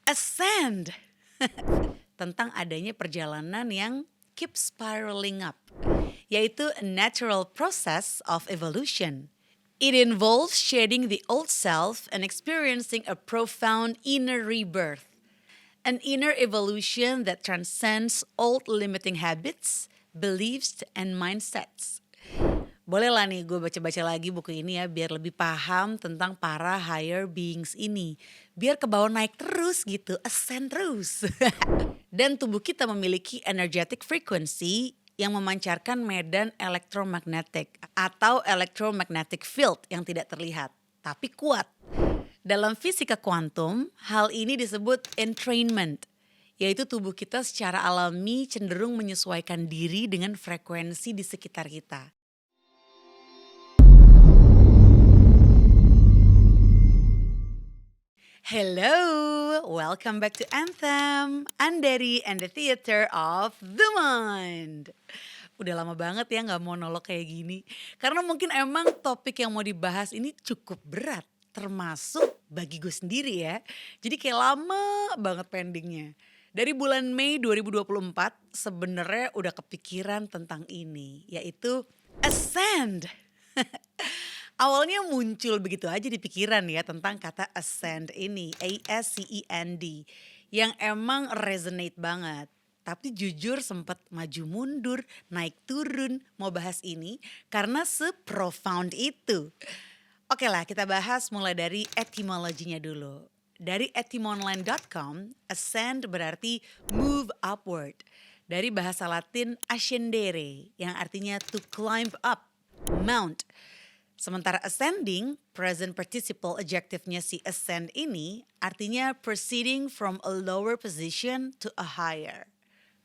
Ascend tentang adanya perjalanan yang keep spiraling up, yaitu a natural process of evolution. It involves shedding the old self and experiencing a profound inner rebirth, an inner evolution that transcends old limiting habits, beliefs, and mindsets. Boleh lah nih gue baca-baca lagi buku ini ya biar lebih paham tentang para higher beings ini. Biar ke bawah naik terus gitu, ascend terus. Dan tubuh kita memiliki energetic frequency yang memancarkan medan elektromagnetik atau electromagnetic field yang tidak terlihat, tapi kuat. Dalam fisika kuantum, hal ini disebut entrainment, yaitu tubuh kita secara alami cenderung menyesuaikan diri dengan frekuensi di sekitar kita. Hello, welcome back to Anthem, Andari and the Theater of the Mind. Udah lama banget ya gak monolog kayak gini. Karena mungkin emang topik yang mau dibahas ini cukup berat. Termasuk bagi gue sendiri ya. Jadi kayak lama banget pendingnya. Dari bulan Mei 2024 sebenarnya udah kepikiran tentang ini. Yaitu Ascend. Awalnya muncul begitu aja di pikiran ya tentang kata ascend ini, A-S-C-E-N-D, yang emang resonate banget. Tapi jujur sempet maju mundur, naik turun mau bahas ini karena se-profound itu. Oke lah kita bahas mulai dari etymologinya dulu. Dari etymonline.com, ascend berarti move upward. Dari bahasa Latin ascendere yang artinya to climb up, mount. Sementara ascending, present participle adjective-nya si ascend ini artinya proceeding from a lower position to a higher.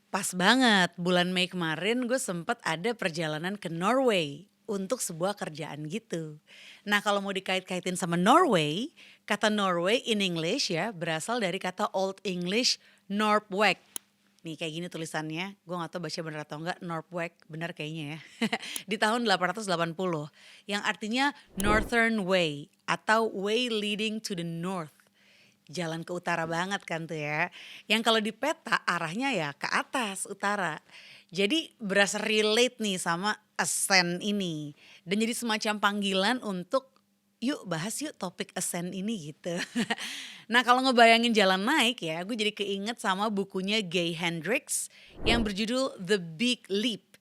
Pas banget, bulan Mei kemarin gue sempet ada perjalanan ke Norway untuk sebuah kerjaan gitu. Nah kalau mau dikait-kaitin sama Norway, kata Norway in English ya berasal dari kata Old English Norweg. Nih kayak gini tulisannya, gue gak tahu baca bener atau enggak, Norweg, bener kayaknya ya. Di tahun 880, yang artinya Northern Way atau Way Leading to the North. Jalan ke utara banget kan tuh ya. Yang kalau di peta arahnya ya ke atas, utara. Jadi berasa relate nih sama ascend ini. Dan jadi semacam panggilan untuk yuk bahas yuk topik ascend ini gitu. Nah kalau ngebayangin jalan naik ya, gue jadi keinget sama bukunya Gay Hendricks yang berjudul The Big Leap.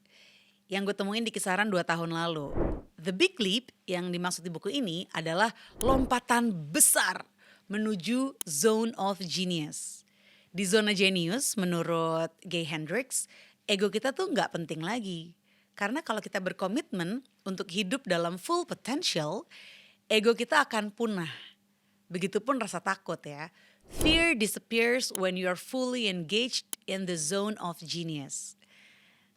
Yang gue temuin di kisaran 2 tahun lalu. The Big Leap yang dimaksud di buku ini adalah lompatan besar menuju zone of genius. Di zona genius menurut Gay Hendricks, ego kita tuh gak penting lagi. Karena kalau kita berkomitmen untuk hidup dalam full potential, ego kita akan punah. Begitupun rasa takut ya. Fear disappears when you are fully engaged in the zone of genius.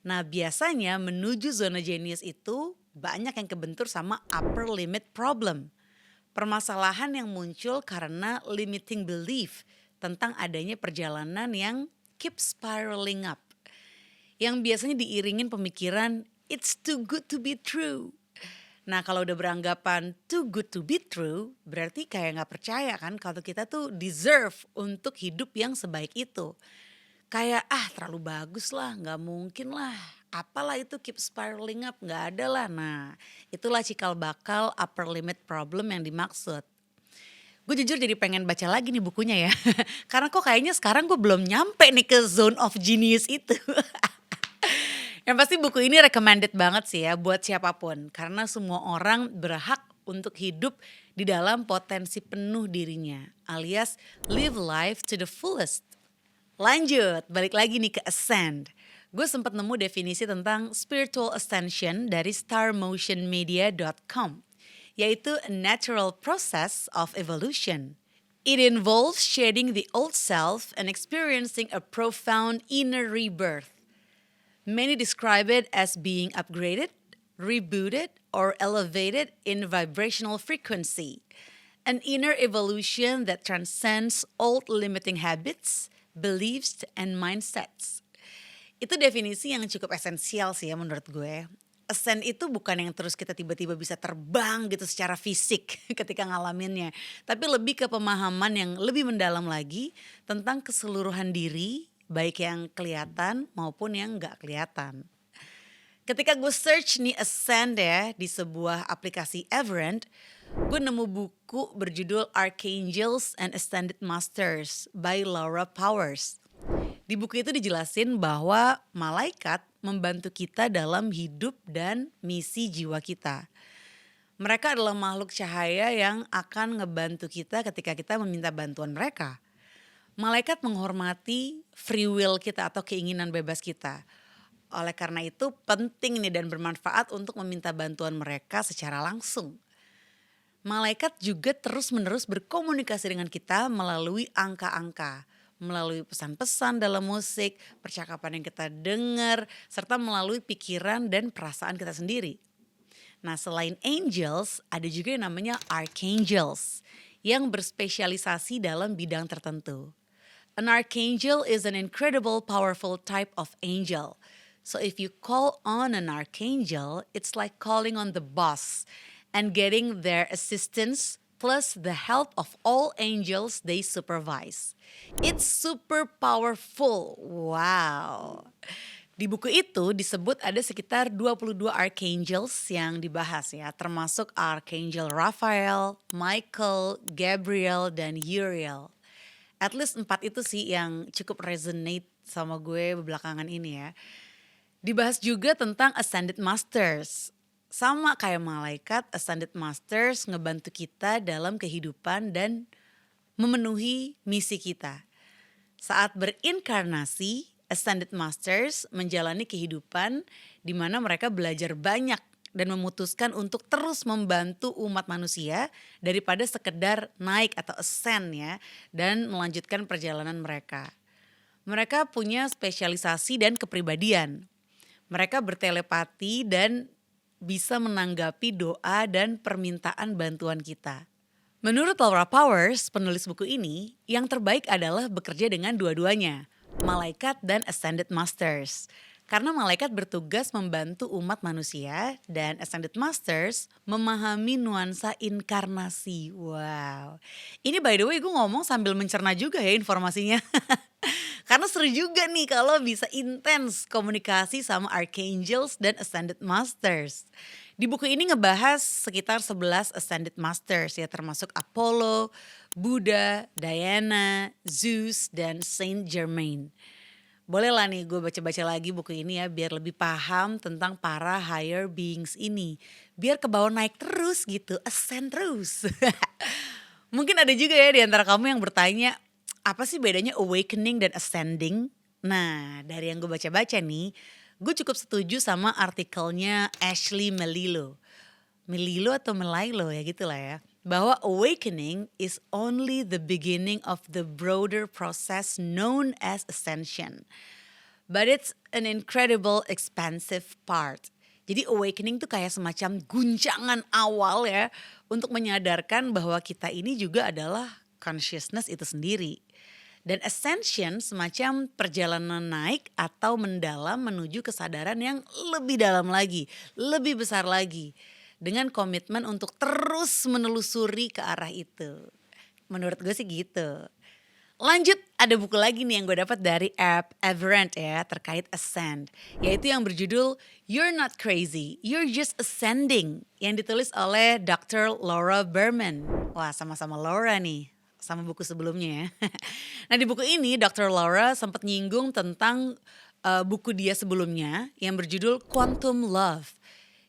Nah biasanya menuju zona genius itu banyak yang kebentur sama upper limit problem. Permasalahan yang muncul karena limiting belief tentang adanya perjalanan yang keep spiraling up. Yang biasanya diiringin pemikiran it's too good to be true. Nah kalau udah beranggapan too good to be true, berarti kayak gak percaya kan kalau kita tuh deserve untuk hidup yang sebaik itu. Kayak terlalu bagus lah, gak mungkin lah. Apalah itu keep spiraling up, gak ada lah. Nah itulah cikal bakal upper limit problem yang dimaksud. Gue jujur jadi pengen baca lagi nih bukunya ya. Karena kok kayaknya sekarang gue belum nyampe nih ke zone of genius itu. Yang pasti buku ini recommended banget sih ya buat siapapun. Karena semua orang berhak untuk hidup di dalam potensi penuh dirinya. Alias live life to the fullest. Lanjut, balik lagi nih ke ascend. Gue sempat nemu definisi tentang spiritual ascension dari starmotionmedia.com. Yaitu a natural process of evolution. It involves shedding the old self and experiencing a profound inner rebirth. Many describe it as being upgraded, rebooted, or elevated in vibrational frequency. An inner evolution that transcends old limiting habits, beliefs, and mindsets. Itu definisi yang cukup esensial sih ya menurut gue. Ascend itu bukan yang terus kita tiba-tiba bisa terbang gitu secara fisik ketika ngalaminnya, tapi lebih ke pemahaman yang lebih mendalam lagi tentang keseluruhan diri, baik yang kelihatan maupun yang nggak kelihatan. Ketika gue search nih Ascend ya di sebuah aplikasi Everend, gue nemu buku berjudul Archangels and Ascended Masters by Laura Powers. Di buku itu dijelasin bahwa malaikat membantu kita dalam hidup dan misi jiwa kita. Mereka adalah makhluk cahaya yang akan ngebantu kita ketika kita meminta bantuan mereka. Malaikat menghormati free will kita atau keinginan bebas kita. Oleh karena itu penting nih dan bermanfaat untuk meminta bantuan mereka secara langsung. Malaikat juga terus-menerus berkomunikasi dengan kita melalui angka-angka, melalui pesan-pesan dalam musik, percakapan yang kita dengar, serta melalui pikiran dan perasaan kita sendiri. Nah, selain angels, ada juga yang namanya archangels yang berspesialisasi dalam bidang tertentu. An archangel is an incredible powerful type of angel. So if you call on an archangel, it's like calling on the boss and getting their assistance plus the help of all angels they supervise. It's super powerful. Wow. Di buku itu disebut ada sekitar 22 archangels yang dibahas ya, termasuk Archangel Raphael, Michael, Gabriel, dan Uriel. At least 4 itu sih yang cukup resonate sama gue belakangan ini ya. Dibahas juga tentang Ascended Masters. Sama kayak malaikat, Ascended Masters ngebantu kita dalam kehidupan dan memenuhi misi kita. Saat berinkarnasi, Ascended Masters menjalani kehidupan di mana mereka belajar banyak dan memutuskan untuk terus membantu umat manusia daripada sekedar naik atau ascend ya dan melanjutkan perjalanan mereka. Mereka punya spesialisasi dan kepribadian. Mereka bertelepati dan bisa menanggapi doa dan permintaan bantuan kita. Menurut Laura Powers, penulis buku ini, yang terbaik adalah bekerja dengan dua-duanya, malaikat dan Ascended Masters. Karena malaikat bertugas membantu umat manusia dan Ascended Masters memahami nuansa inkarnasi. Wow. Ini by the way gue ngomong sambil mencerna juga ya informasinya. Karena seru juga nih kalau bisa intens komunikasi sama Archangels dan Ascended Masters. Di buku ini ngebahas sekitar 11 Ascended Masters ya, termasuk Apollo, Buddha, Diana, Zeus, dan Saint Germain. Boleh lah nih gue baca-baca lagi buku ini ya biar lebih paham tentang para higher beings ini. Biar ke bawah naik terus gitu, ascend terus. Mungkin ada juga ya di antara kamu yang bertanya, apa sih bedanya awakening dan ascending? Nah, dari yang gue baca-baca nih, gue cukup setuju sama artikelnya Ashley Melillo. Melillo atau Melailo ya gitulah ya. Bahwa awakening is only the beginning of the broader process known as ascension. But it's an incredible expansive part. Jadi awakening tuh kayak semacam guncangan awal ya untuk menyadarkan bahwa kita ini juga adalah consciousness itu sendiri. Dan ascension semacam perjalanan naik atau mendalam menuju kesadaran yang lebih dalam lagi, lebih besar lagi. Dengan komitmen untuk terus menelusuri ke arah itu. Menurut gue sih gitu. Lanjut, ada buku lagi nih yang gue dapat dari app Everend ya terkait Ascend. Yaitu yang berjudul You're Not Crazy, You're Just Ascending. Yang ditulis oleh Dr. Laura Berman. Wah, sama-sama Laura nih. Sama buku sebelumnya ya. Nah di buku ini Dr. Laura sempat nyinggung tentang buku dia sebelumnya yang berjudul Quantum Love.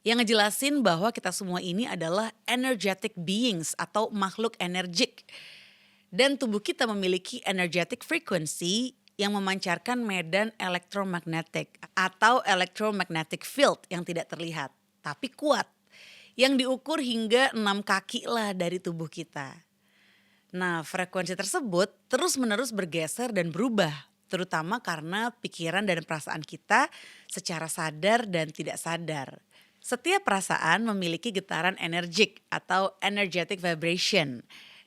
Yang ngejelasin bahwa kita semua ini adalah energetic beings atau makhluk energik. Dan tubuh kita memiliki energetic frequency yang memancarkan medan elektromagnetik atau electromagnetic field yang tidak terlihat tapi kuat. Yang diukur hingga 6 kaki lah dari tubuh kita. Nah, frekuensi tersebut terus-menerus bergeser dan berubah, terutama karena pikiran dan perasaan kita secara sadar dan tidak sadar. Setiap perasaan memiliki getaran energik atau energetic vibration.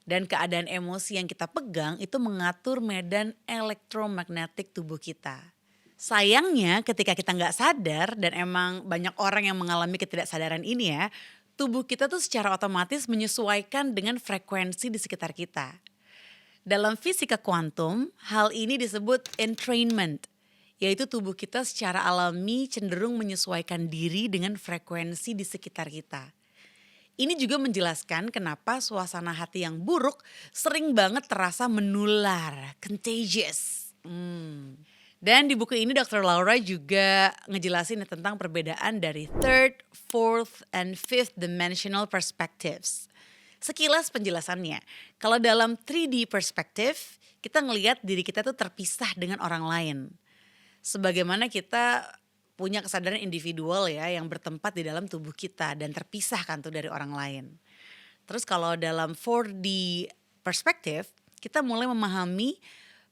Dan keadaan emosi yang kita pegang itu mengatur medan elektromagnetik tubuh kita. Sayangnya ketika kita nggak sadar dan emang banyak orang yang mengalami ketidaksadaran ini ya, tubuh kita tuh secara otomatis menyesuaikan dengan frekuensi di sekitar kita. Dalam fisika kuantum, hal ini disebut entrainment, yaitu tubuh kita secara alami cenderung menyesuaikan diri dengan frekuensi di sekitar kita. Ini juga menjelaskan kenapa suasana hati yang buruk sering banget terasa menular, contagious. Dan di buku ini Dr. Laura juga ngejelasin tentang perbedaan dari third, fourth, and fifth dimensional perspectives. Sekilas penjelasannya, kalau dalam 3D perspective, kita ngelihat diri kita tuh terpisah dengan orang lain. Sebagaimana kita punya kesadaran individual ya yang bertempat di dalam tubuh kita dan terpisah kan tuh dari orang lain. Terus kalau dalam 4D perspective, kita mulai memahami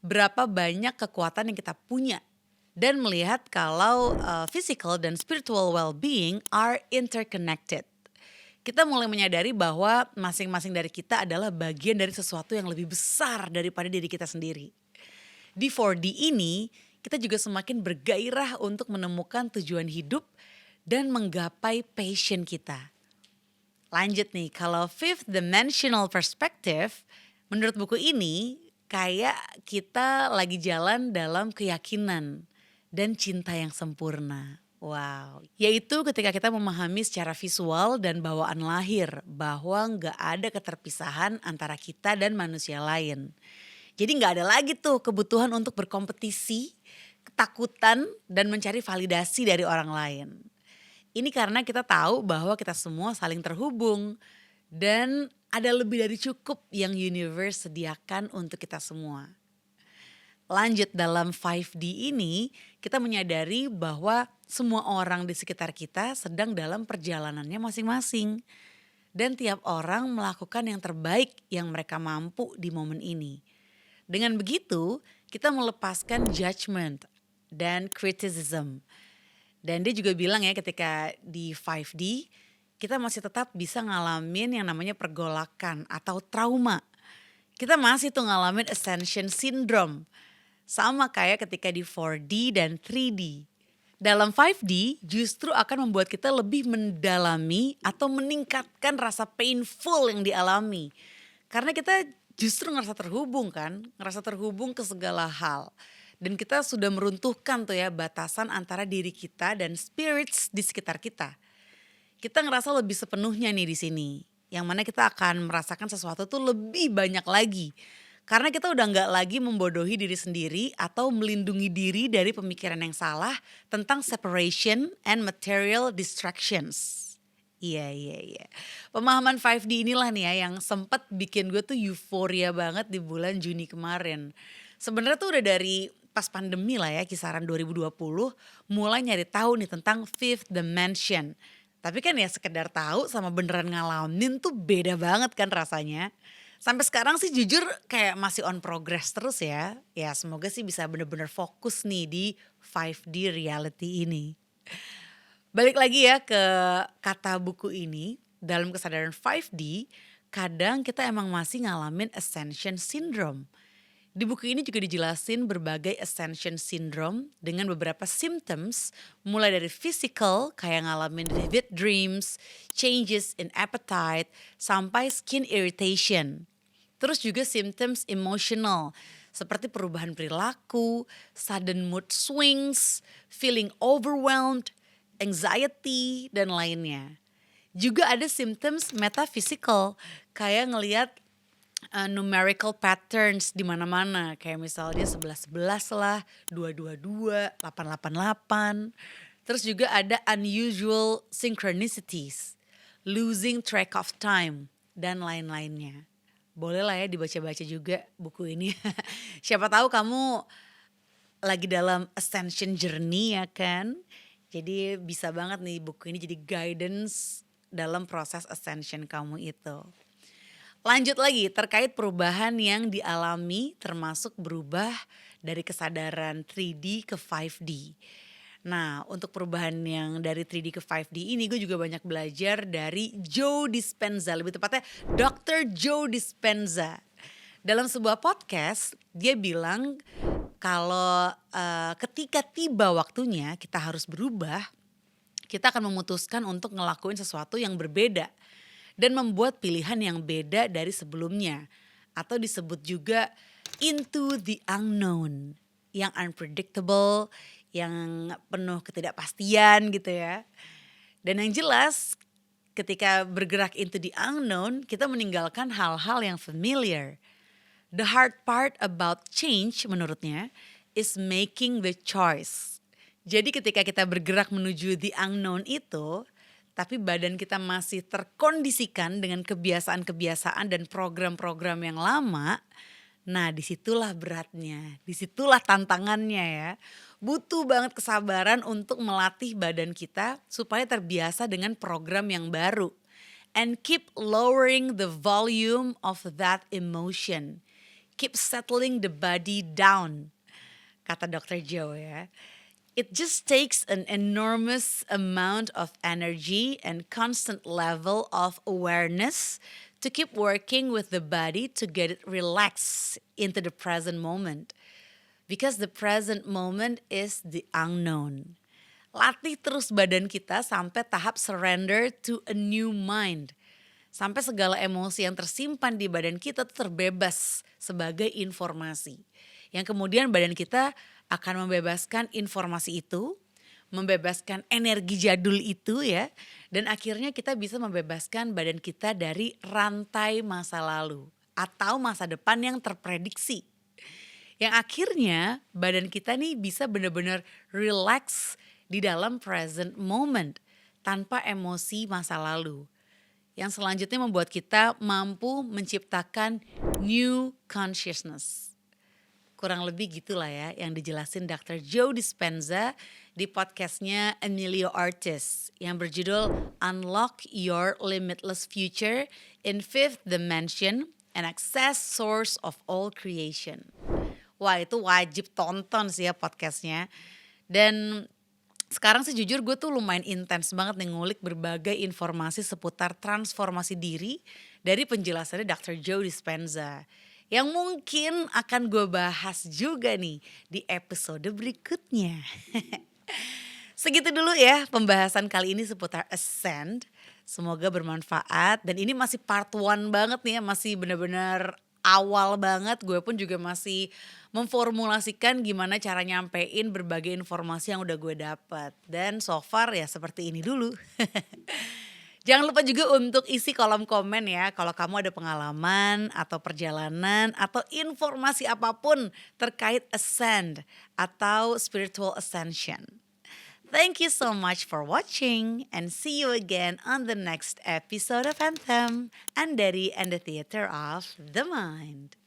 berapa banyak kekuatan yang kita punya dan melihat kalau physical dan spiritual well-being are interconnected. Kita mulai menyadari bahwa masing-masing dari kita adalah bagian dari sesuatu yang lebih besar daripada diri kita sendiri. Di 4D ini, kita juga semakin bergairah untuk menemukan tujuan hidup dan menggapai passion kita. Lanjut nih, kalau fifth dimensional perspective, menurut buku ini kayak kita lagi jalan dalam keyakinan dan cinta yang sempurna. Wow, yaitu ketika kita memahami secara visual dan bawaan lahir bahwa nggak ada keterpisahan antara kita dan manusia lain. Jadi nggak ada lagi tuh kebutuhan untuk berkompetisi, ketakutan dan mencari validasi dari orang lain. Ini karena kita tahu bahwa kita semua saling terhubung dan ada lebih dari cukup yang universe sediakan untuk kita semua. Lanjut dalam 5D ini, kita menyadari bahwa semua orang di sekitar kita sedang dalam perjalanannya masing-masing. Dan tiap orang melakukan yang terbaik yang mereka mampu di momen ini. Dengan begitu, kita melepaskan judgment dan criticism. Dan dia juga bilang ya ketika di 5D, kita masih tetap bisa ngalamin yang namanya pergolakan atau trauma. Kita masih tuh ngalamin ascension syndrome. Sama kayak ketika di 4D dan 3D. Dalam 5D justru akan membuat kita lebih mendalami atau meningkatkan rasa painful yang dialami. Karena kita justru ngerasa terhubung kan, ngerasa terhubung ke segala hal. Dan kita sudah meruntuhkan tuh ya batasan antara diri kita dan spirits di sekitar kita. Kita ngerasa lebih sepenuhnya nih di sini. Yang mana kita akan merasakan sesuatu tuh lebih banyak lagi. Karena kita udah nggak lagi membodohi diri sendiri atau melindungi diri dari pemikiran yang salah tentang separation and material distractions. Iya. Pemahaman 5D inilah nih ya yang sempat bikin gue tuh euforia banget di bulan Juni kemarin. Sebenarnya tuh udah dari pas pandemi lah ya, kisaran 2020 mulai nyari tahu nih tentang fifth dimension. Tapi kan ya sekedar tahu sama beneran ngalamin tuh beda banget kan rasanya. Sampai sekarang sih jujur kayak masih on progress terus ya. Ya semoga sih bisa bener-bener fokus nih di 5D reality ini. Balik lagi ya ke kata buku ini, dalam kesadaran 5D, kadang kita emang masih ngalamin ascension syndrome. Di buku ini juga dijelasin berbagai ascension syndrome dengan beberapa symptoms, mulai dari physical kayak ngalamin vivid dreams, changes in appetite, sampai skin irritation. Terus juga symptoms emotional, seperti perubahan perilaku, sudden mood swings, feeling overwhelmed, anxiety, dan lainnya. Juga ada symptoms metaphysical, kayak ngelihat numerical patterns di mana-mana. Kayak misalnya 11-11 lah, 222, 888. Terus juga ada unusual synchronicities, losing track of time, dan lain-lainnya. Boleh lah ya dibaca-baca juga buku ini. Siapa tahu kamu lagi dalam ascension journey ya kan. Jadi bisa banget nih buku ini jadi guidance dalam proses ascension kamu itu. Lanjut lagi terkait perubahan yang dialami termasuk berubah dari kesadaran 3D ke 5D. Nah untuk perubahan yang dari 3D ke 5D ini gue juga banyak belajar dari Joe Dispenza. Lebih tepatnya Dr. Joe Dispenza. Dalam sebuah podcast dia bilang kalau, ketika tiba waktunya kita harus berubah, kita akan memutuskan untuk ngelakuin sesuatu yang berbeda dan membuat pilihan yang beda dari sebelumnya, atau disebut juga into the unknown, yang unpredictable, yang penuh ketidakpastian gitu ya. Dan yang jelas ketika bergerak into the unknown, kita meninggalkan hal-hal yang familiar. The hard part about change menurutnya is making the choice. Jadi ketika kita bergerak menuju the unknown itu, tapi badan kita masih terkondisikan dengan kebiasaan-kebiasaan dan program-program yang lama, nah disitulah beratnya, disitulah tantangannya ya. Butuh banget kesabaran untuk melatih badan kita supaya terbiasa dengan program yang baru. And keep lowering the volume of that emotion. Keep settling the body down, kata Dr. Joe ya. It just takes an enormous amount of energy and constant level of awareness to keep working with the body to get it relaxed into the present moment. Because the present moment is the unknown. Latih terus badan kita sampai tahap surrender to a new mind. Sampai segala emosi yang tersimpan di badan kita tuh terbebas sebagai informasi. Yang kemudian badan kita akan membebaskan informasi itu, membebaskan energi jadul itu ya. Dan akhirnya kita bisa membebaskan badan kita dari rantai masa lalu atau masa depan yang terprediksi. Yang akhirnya badan kita nih bisa benar-benar relax di dalam present moment tanpa emosi masa lalu. Yang selanjutnya membuat kita mampu menciptakan new consciousness. Kurang lebih gitulah ya yang dijelasin Dr. Joe Dispenza di podcastnya Emilio Artis yang berjudul Unlock Your Limitless Future in Fifth Dimension and Access Source of All Creation. Wah itu wajib tonton sih ya podcastnya. Dan sekarang sih jujur gue tuh lumayan intens banget nih ngulik berbagai informasi seputar transformasi diri dari penjelasannya Dr. Joe Dispenza. Yang mungkin akan gue bahas juga nih di episode berikutnya. Segitu dulu ya pembahasan kali ini seputar Ascend. Semoga bermanfaat dan ini masih part 1 banget nih ya, masih benar-benar awal banget. Gue pun juga masih memformulasikan gimana cara nyampein berbagai informasi yang udah gue dapat. Dan so far ya seperti ini dulu. Jangan lupa juga untuk isi kolom komen ya kalau kamu ada pengalaman atau perjalanan atau informasi apapun terkait Ascend atau Spiritual Ascension. Thank you so much for watching and see you again on the next episode of Anthem, Andari and the Theater of the Mind.